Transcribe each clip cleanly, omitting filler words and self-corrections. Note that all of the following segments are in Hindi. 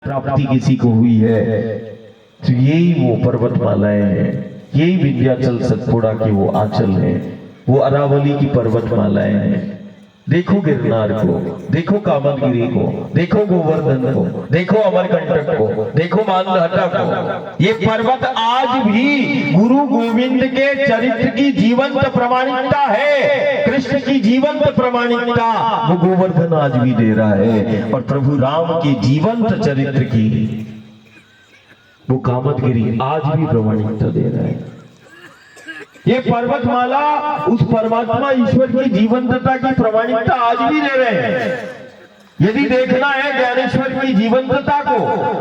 प्राप्ति किसी को हुई है तो यही वो पर्वतमालाएं हैं, यही विंध्याचल सतपुड़ा के वो आंचल हैं, वो अरावली की पर्वतमालाएं हैं। देखो गिरनार को, देखो कामदगिरी को, देखो गोवर्धन को, देखो अमरकंटक को, देखो मानधाता को। ये पर्वत आज भी गुरु गोविंद के चरित्र की जीवंत प्रमाणिकता है। कृष्ण की जीवंत प्रमाणिकता वो गोवर्धन आज भी दे रहा है, और प्रभु राम के जीवंत चरित्र की वो कामदगिरी आज भी प्रमाणिकता दे रहा है। ये पर्वतमाला उस परमात्मा ईश्वर की जीवंतता की प्रमाणिकता आज भी दे रहे हैं। यदि देखना है ज्ञानेश्वर की जीवंतता को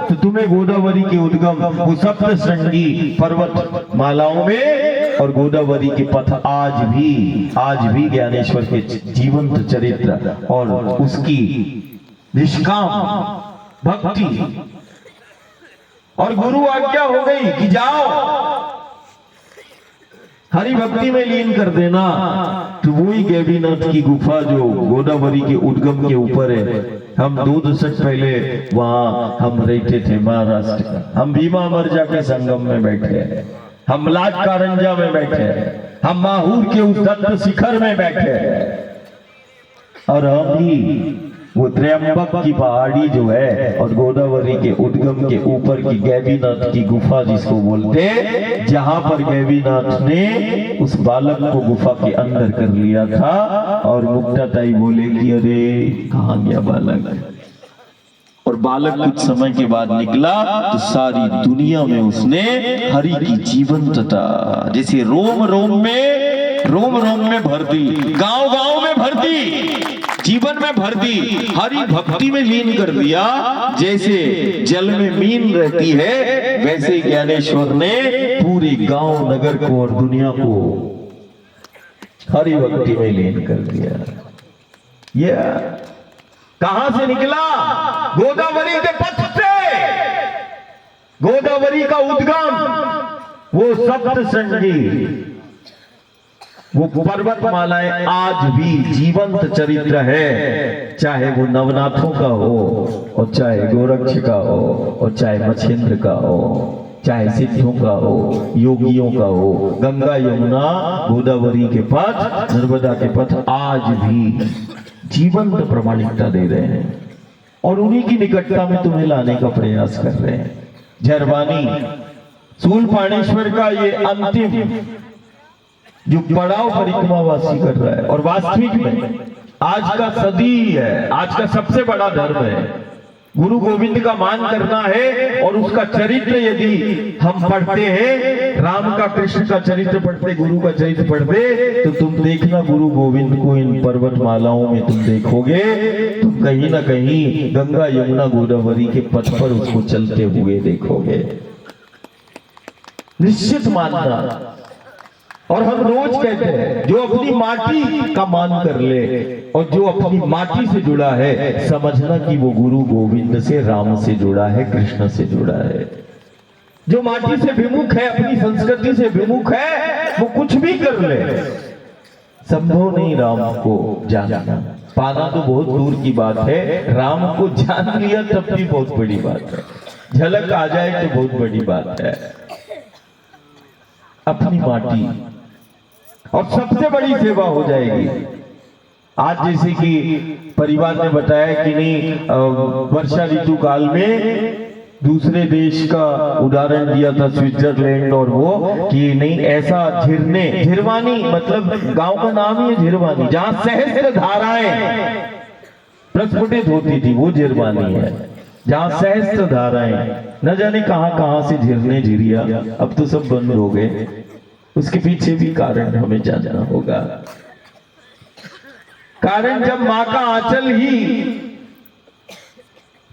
तो तुम्हें गोदावरी के उद्गम वो सप्त श्रृंगी पर्वत मालाओं में और गोदावरी के पथ आज भी ज्ञानेश्वर के जीवंत चरित्र और उसकी निष्काम भक्ति और गुरु आज्ञा हो गई कि जाओ हरि भक्ति में लीन कर देना, तो वही गैवीनाथ की गुफा जो गोदावरी के उद्गम के ऊपर है। हम 2 दशक पहले वहां हम रहते थे महाराष्ट्र। हम भीमा अमरजा के संगम में बैठे हैं, हम लाज कारंजा में बैठे हैं, हम माहूर के उस दत्त शिखर में बैठे हैं, और हम भी वो त्र्यंबक की पहाड़ी जो है और गोदावरी के उद्गम के ऊपर की गैवीनाथ की गुफा जिसको बोलते, जहां पर गैवीनाथ ने उस बालक को गुफा के अंदर कर लिया था, और मुक्ताताई बोले कि अरे कहां गया बालक, और बालक कुछ समय के बाद निकला तो सारी दुनिया में उसने हरि की जीवंतता जैसे रोम रोम में भर दी, गांव गांव में भर दी, जीवन में भर दी, हरि भक्ति में लीन कर दिया। जैसे जल में मीन रहती है वैसे ज्ञानेश्वर ने पूरे गांव नगर को और दुनिया को हरि भक्ति में लीन कर दिया। ये कहां से निकला? गोदावरी के पथ से। गोदावरी का उद्गम वो सप्त श्रृंगी वो पर्वतमालाएं आज भी जीवंत चरित्र है, चाहे वो नवनाथों का हो और चाहे गोरक्ष का हो और चाहे मच्छिंद्र का हो, चाहे सिद्धों का हो, योगियों का हो। गंगा यमुना गोदावरी के पथ, नर्मदा के पथ आज भी जीवंत प्रमाणिकता दे रहे हैं, और उन्हीं की निकटता में तुम्हें लाने का प्रयास कर रहे हैं। झरवानी शूलपाणेश्वर का ये अंतिम जो पड़ाव परिक्रमावासी कर रहा है, और वास्तविक में आज का सदी है, आज का सबसे बड़ा धर्म है। गुरु गोविंद का मान करना है, और उसका चरित्र यदि हम पढ़ते हैं, राम का कृष्ण का चरित्र पढ़ते, गुरु का चरित्र पढ़ते, तो तुम देखना गुरु गोविंद को इन पर्वतमालाओं में तुम देखोगे, तुम कहीं ना कहीं गंगा यमुना गोदावरी के पथ पर उसको चलते हुए देखोगे, निश्चित मानना। और हम रोज कहते हैं जो अपनी माटी का मान कर ले और जो अपनी माटी से जुड़ा है, समझना कि वो गुरु गोविंद से, राम से जुड़ा है, कृष्ण से जुड़ा है। जो माटी से विमुख है, अपनी संस्कृति से विमुख है, वो कुछ भी कर ले, संभव नहीं राम को जानना। पाना तो बहुत दूर की बात है, राम को जान लिया तब भी बहुत बड़ी बात है, झलक आ जाए तो बहुत बड़ी बात है। अपनी माटी और सबसे बड़ी सेवा हो जाएगी। आज जैसे कि परिवार ने बताया कि नहीं, वर्षा ऋतु काल में दूसरे देश का उदाहरण दिया था, स्विट्जरलैंड, और वो कि नहीं ऐसा झिरवानी मतलब गांव का नाम ही है झिरवानी, जहां सहस्त्र धाराएं प्रस्फुटित होती थी, वो झिरवानी है, जहां सहस्त्र धाराएं, न जाने कहां कहां से झिरने झिरिया, अब तो सब बंद हो गए। उसके पीछे भी कारण हमें जानना होगा। कारण जब मां का आंचल ही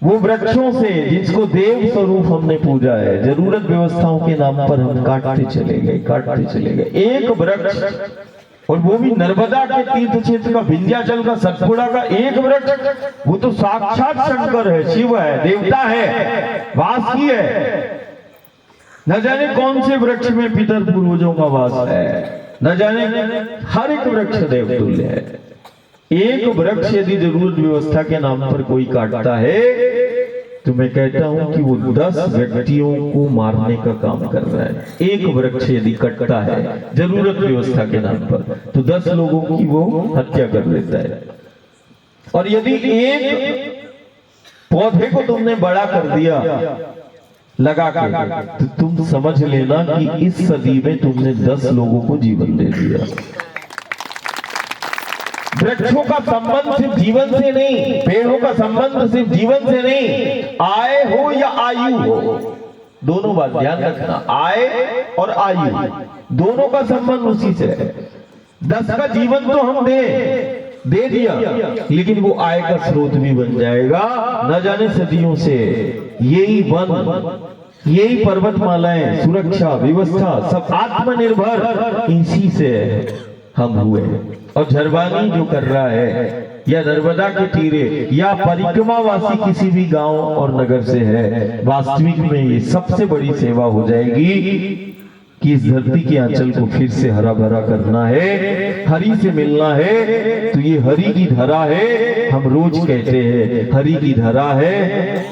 वो वृक्षों से, जिसको देव स्वरूप हमने पूजा है, जरूरत व्यवस्थाओं के नाम पर हम काटते चले गए। एक वृक्ष, और वो भी नर्मदा के तीर्थ क्षेत्र का, विंध्याचल का, सतपुड़ा का एक वृक्ष, वो तो साक्षात शंकर है, शिव है, देवता है, वास की है। न जाने कौन से वृक्ष में पितर पूर्वजों का वास है, न जाने हर एक वृक्ष देवतुल्य है। एक वृक्ष यदि जरूरत व्यवस्था के नाम पर कोई काटता है तो मैं कहता हूं कि वो 10 व्यक्तियों को मारने का काम कर रहा है। एक वृक्ष यदि कटता है जरूरत व्यवस्था के नाम पर, तो 10 लोगों की वो हत्या कर लेता है। और यदि एक पौधे को तुमने बड़ा कर दिया लगा के, तो तुम समझ लेना कि इस सदी में तुमने 10 लोगों को जीवन दे दिया। वृक्षों का संबंध सिर्फ जीवन से नहीं, पेड़ों का संबंध सिर्फ जीवन से नहीं, आय हो या आयु हो, दोनों बात ध्यान रखना, आय और आयु दोनों का संबंध उसी से है। 10 का जीवन तो हम दे दिया, लेकिन वो आय का स्रोत भी बन जाएगा। न जाने सदियों से यही वन, यही पर्वतमालाएं, सुरक्षा व्यवस्था सब आत्मनिर्भर इसी से हम हुए। और झरवानी जो कर रहा है, या नर्मदा के तीरे, या परिक्रमावासी किसी भी गांव और नगर से है, वास्तविक में ये सबसे बड़ी सेवा हो जाएगी कि इस धरती के आंचल को फिर से हरा भरा करना है, हरि से मिलना है। तो ये हरि की धरा है, हम रोज कहते हैं हरि की धरा है,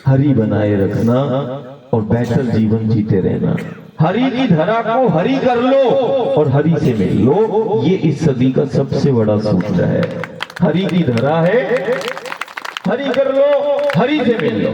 हरि बनाए रखना और बेहतर जीवन जीते रहना। हरि की धरा को हरि कर लो और हरि से मिल लो, ये इस सदी का सबसे बड़ा सूत्र है। हरि की धरा है, हरि कर लो, हरि से मिल लो।